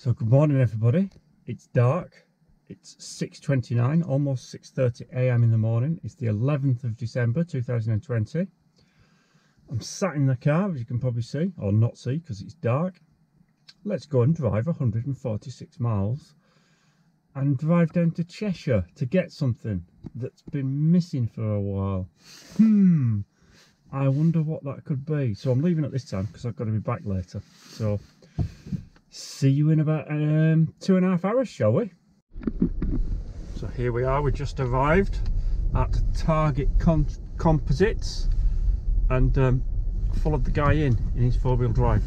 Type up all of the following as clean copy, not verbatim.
So good morning everybody, it's dark, it's 6:29, almost 6:30 AM in the morning. It's the 11th of December 2020. I'm sat in the car, as you can probably see, or not see because it's dark. Let's go and drive 146 miles and drive down to Cheshire to get something that's been missing for a while. I wonder what that could be. So I'm leaving at this time because I've got to be back later. So see you in about 2.5 hours, shall we? So here we are, we just arrived at Target Composites and followed the guy in his four-wheel drive.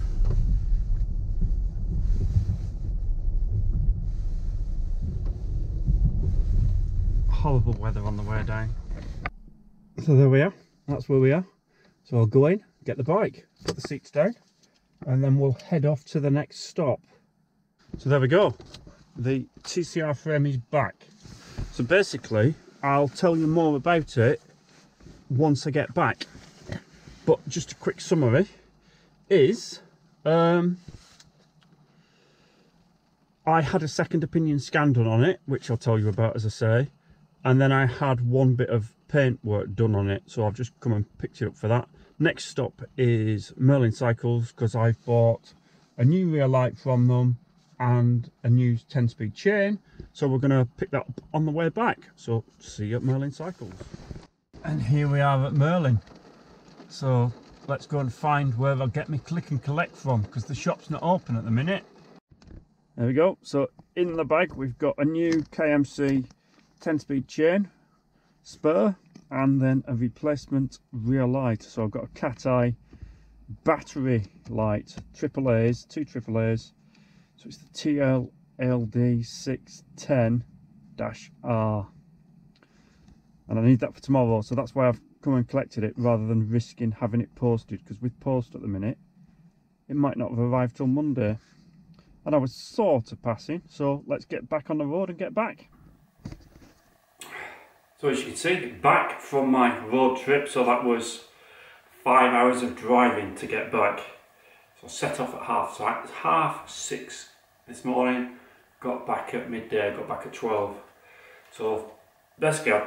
Horrible weather on the way down. So there we are, that's where we are. So I'll go in, get the bike, put the seats down, and then we'll head off to the next stop. So there we go, the TCR frame is back. So basically I'll tell you more about it once I get back, but just a quick summary is I had a second opinion scan done on it, which I'll tell you about, as I say, and then I had one bit of paint work done on it, so I've just come and picked it up for that. Next stop is Merlin Cycles, because I've bought a new rear light from them and a new 10-speed chain, so we're going to pick that up on the way back. So see you at Merlin Cycles. And here we are at Merlin, so let's go and find where they'll get me click and collect from, because the shop's not open at the minute. There we go. So in the bag we've got a new KMC 10-speed chain, spur, and then a replacement rear light. So I've got a cat eye battery light, AAA's, two AAA's. So it's the TL-LD610-R, and I need that for tomorrow, so that's why I've come and collected it rather than risking having it posted, because with post at the minute it might not have arrived till Monday, and I was sort of passing. So let's get back on the road and get back. So as you can see, back from my road trip, so that was 5 hours of driving to get back. So I set off at half 6 this morning, got back at midday, got back at 12. So basically I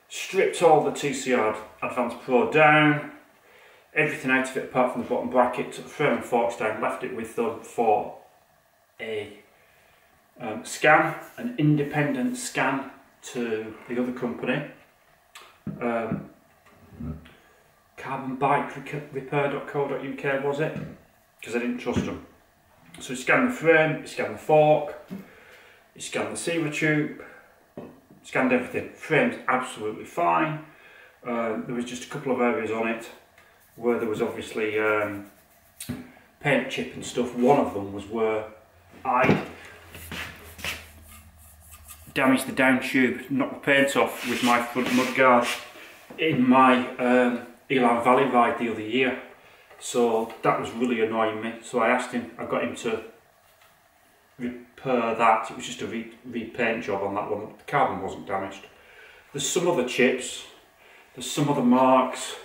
stripped all the TCR Advanced Pro down, everything out of it apart from the bottom bracket, took the frame and forks down, left it with them for a scan, an independent scan to the other company, carbonbikerepair.co.uk was it, because I didn't trust them. So he scanned the frame, he scanned the fork, he scanned the sealer tube, scanned everything. Frame's absolutely fine. There was just a couple of areas on it where there was obviously paint chip and stuff. One of them was where I damaged the down tube, knocked the paint off with my front mudguard in my Elan Valley ride the other year. So that was really annoying me. So I got him to repair that. It was just a repaint job on that one. The carbon wasn't damaged. There's some other chips, there's some other marks,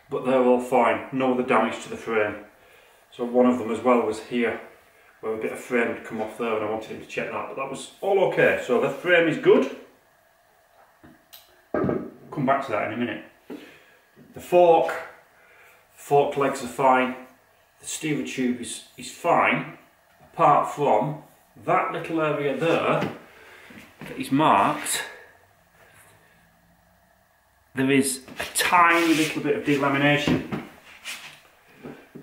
but they're all fine. No other damage to the frame. So one of them as well was here, where a bit of frame had come off there, and I wanted him to check that, but that was all okay. So the frame is good. Come back to that in a minute. The fork legs are fine. The steerer tube is fine, apart from that little area there that is marked. There is a tiny little bit of delamination.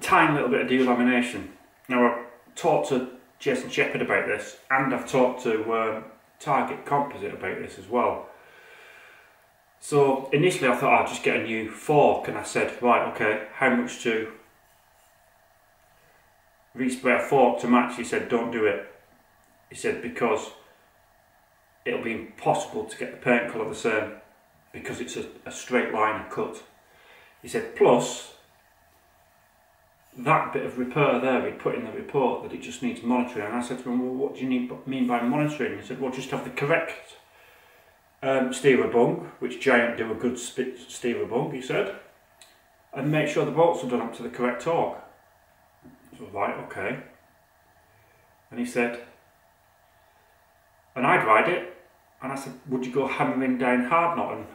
Tiny little bit of delamination. Now I've talked to Jason Shepherd about this, and I've talked to Target Composite about this as well. So initially I thought I'd just get a new fork, and I said, right, okay, how much to respray a fork to match? He said, don't do it. He said, because it'll be impossible to get the paint colour the same, because it's a straight line cut. He said, plus that bit of repair there, he'd put in the report that it just needs monitoring. And I said to him, well, what do you mean by monitoring? He said, well, just have the correct steerer bung, which Giant do a good steerer bung, he said, and make sure the bolts are done up to the correct torque. So right, okay. And he said, and I'd ride it. And I said, would you go hammering down Hardknot and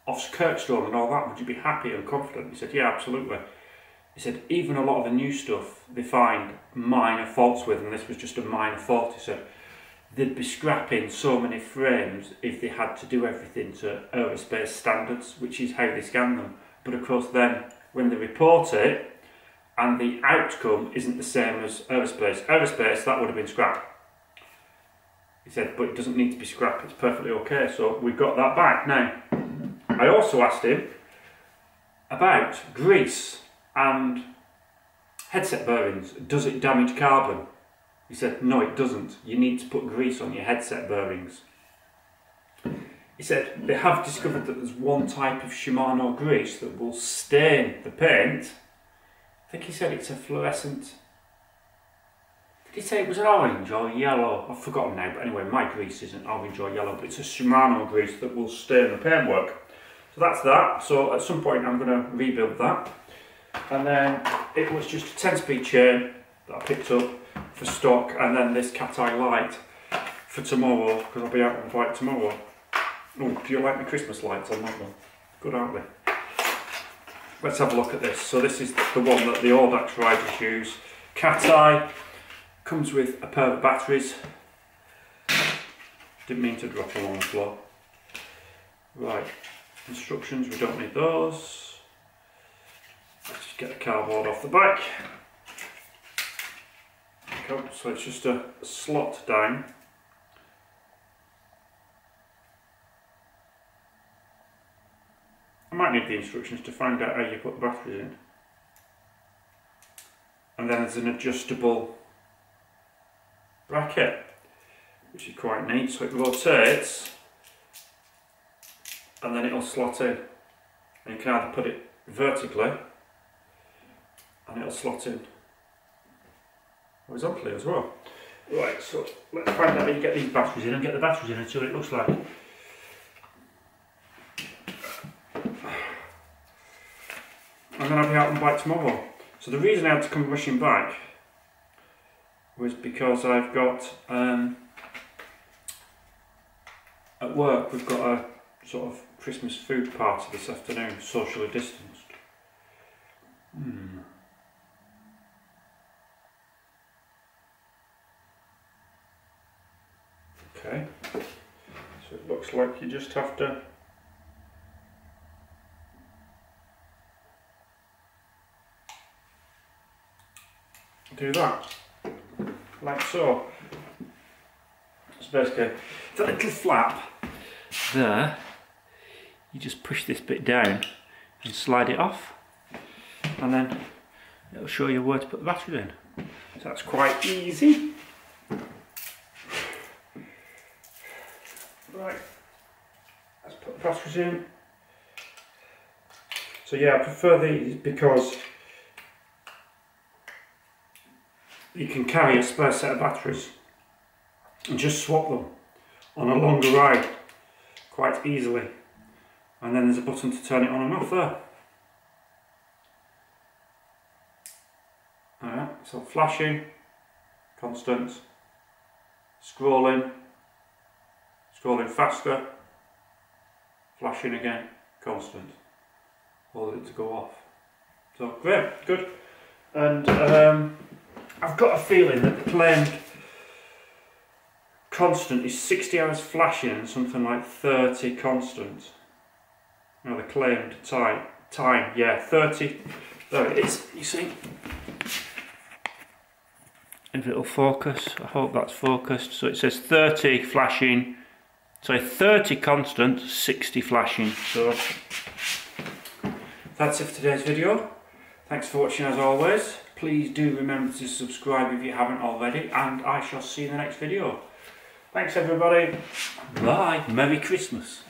off Kirkstone and all that? Would you be happy and confident? He said, yeah, absolutely. He said, even a lot of the new stuff they find minor faults with, and this was just a minor fault. He said, they'd be scrapping so many frames if they had to do everything to aerospace standards, which is how they scan them. But of course then, when they report it, and the outcome isn't the same as aerospace. Aerospace, that would have been scrapped. He said, but it doesn't need to be scrapped, it's perfectly okay. So we've got that back. Now, I also asked him about grease and headset bearings. Does it damage carbon? He said, no, it doesn't. You need to put grease on your headset bearings. He said, they have discovered that there's one type of Shimano grease that will stain the paint. I think he said it's a fluorescent. Did he say it was an orange or yellow? I've forgotten now, but anyway, my grease isn't orange or yellow, but it's a Shimano grease that will stain the paintwork. So that's that. So at some point I'm going to rebuild that. And then it was just a 10-speed chain that I picked up for stock, and then this cat eye light for tomorrow, because I'll be out on the bike tomorrow. Oh, do you like my Christmas lights on that one? Good, aren't they? Let's have a look at this. So this is the one that the Audax riders use. Cat eye, comes with a pair of batteries. Didn't mean to drop them on the floor. Right, instructions, we don't need those. Let's just get the cardboard off the back. Okay, so it's just a slot down. I might need the instructions to find out how you put the batteries in. And then there's an adjustable bracket, which is quite neat. So it rotates and then it'll slot in. And you can either put it vertically and it'll slot in horizontally as well. Right, so let's find out how you get these batteries in and get the batteries in and see what it looks like. And then I'll be out on bike tomorrow. So the reason I had to come rushing back was because I've got, at work we've got a sort of Christmas food party this afternoon, socially distanced. Okay, so it looks like you just have to do that, like so. So basically, the little flap there, you just push this bit down and slide it off, and then it'll show you where to put the battery in. So that's quite easy. Right, let's put the batteries in. So yeah, I prefer these because you can carry a spare set of batteries and just swap them on a longer ride quite easily. And then there's a button to turn it on and off there. Alright, so flashing, constant, scrolling faster, flashing again, constant. Hold it to go off. So great, good. And I've got a feeling that the claimed constant is 60 hours flashing and something like 30 constant. Now the claimed time, yeah, 30. There it is, you see. If it'll focus, I hope that's focused. So it says 30 flashing, sorry, 30 constant, 60 flashing. So that's it for today's video. Thanks for watching as always. Please do remember to subscribe if you haven't already, and I shall see you in the next video. Thanks everybody. Bye. Merry Christmas.